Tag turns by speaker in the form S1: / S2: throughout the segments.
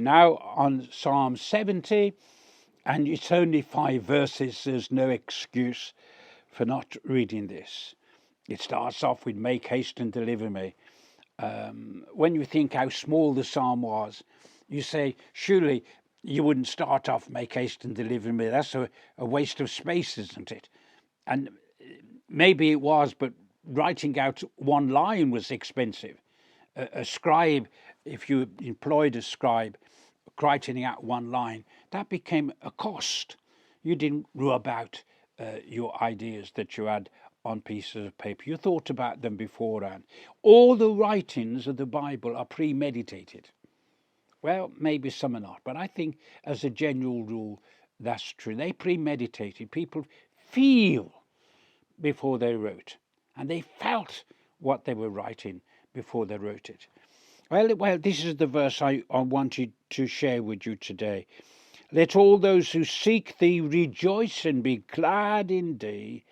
S1: now on Psalm 70, and it's only 5 verses. There's no excuse for not reading this. It starts off with, "Make haste and deliver me." When you think how small the psalm was, you say, surely you wouldn't start off, "Make haste and deliver me." That's a waste of space, isn't it? And maybe it was, but writing out one line was expensive. A scribe, if you employed a scribe, writing out one line, that became a cost. You didn't rub out your ideas that you had on pieces of paper. You thought about them beforehand. All the writings of the Bible are premeditated. Well, maybe some are not, but I think as a general rule, that's true. They premeditated. People feel before they wrote, and they felt what they were writing before they wrote it. Well, this is the verse I wanted to share with you today. "Let all those who seek thee rejoice and be glad in thee,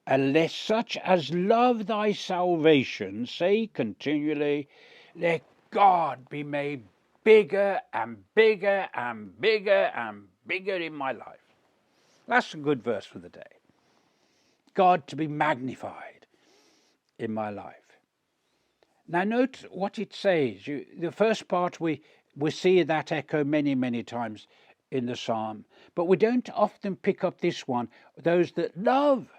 S1: and let such as love thy salvation say continually, let God be made bigger and bigger and bigger and bigger in my life." That's a good verse for the day. God to be magnified in my life. Now note what it says. The first part we see that echo many, many times in the psalm, but we don't often pick up this one, "those that love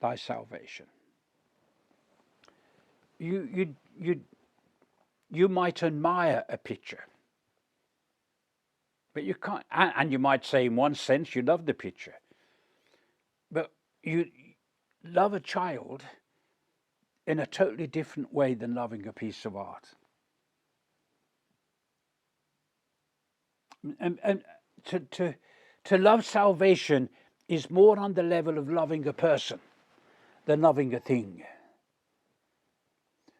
S1: thy salvation." You might admire a picture, but you can't, and you might say in one sense you love the picture, but you love a child in a totally different way than loving a piece of art. And to love salvation is more on the level of loving a person than loving a thing.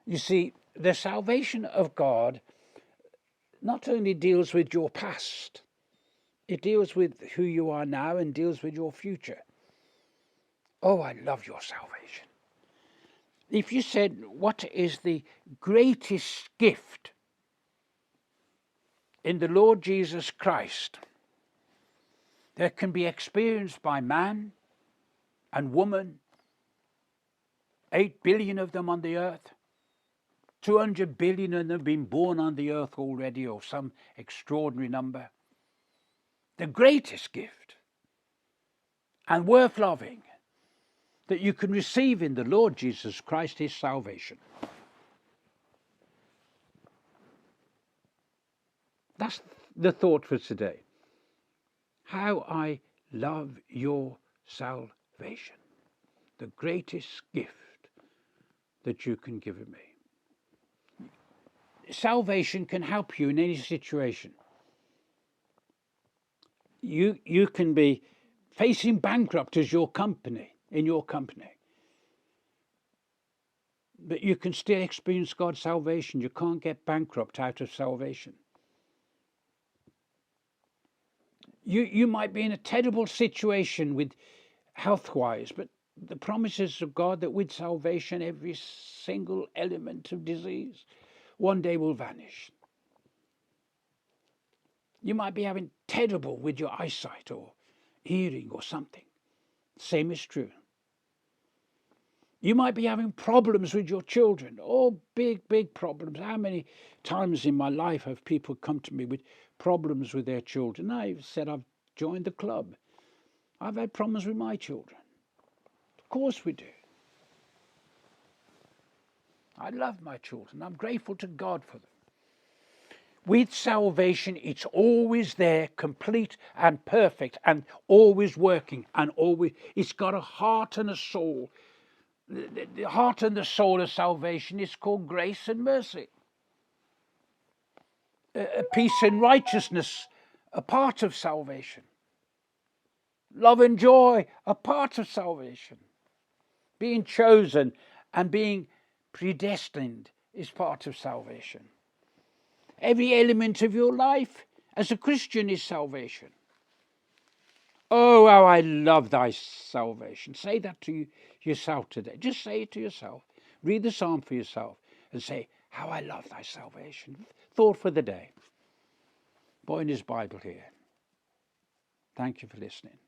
S1: You see, the salvation of God not only deals with your past, it deals with who you are now and deals with your future. Oh, I love your salvation. If you said, what is the greatest gift in the Lord Jesus Christ that can be experienced by man and woman, 8 billion of them on the earth, 200 billion of them have been born on the earth already, or some extraordinary number. The greatest gift, and worth loving, that you can receive in the Lord Jesus Christ is salvation. That's the thought for today. How I love your salvation. The greatest gift that you can give me. Salvation can help you in any situation. You can be facing bankrupt as your company, in your company. But you can still experience God's salvation. You can't get bankrupt out of salvation. You might be in a terrible situation with health-wise, but the promises of God that with salvation every single element of disease one day will vanish. You might be having terrible with your eyesight or hearing or something. Same is true. You might be having problems with your children. Oh, big, big problems. How many times in my life have people come to me with problems with their children? I've said I've joined the club. I've had problems with my children. Of course we do. I love my children. I'm grateful to God for them. With salvation, it's always there, complete and perfect, and always working, and always, it's got a heart and a soul. The heart and the soul of salvation is called grace and mercy. Peace and righteousness, a part of salvation. Love and joy, a part of salvation. Being chosen and being predestined is part of salvation. Every element of your life as a Christian is salvation. Oh, how I love thy salvation. Say that to yourself today. Just say it to yourself. Read the psalm for yourself and say, how I love thy salvation. Thought for the day. but in his Bible here. Thank you for listening.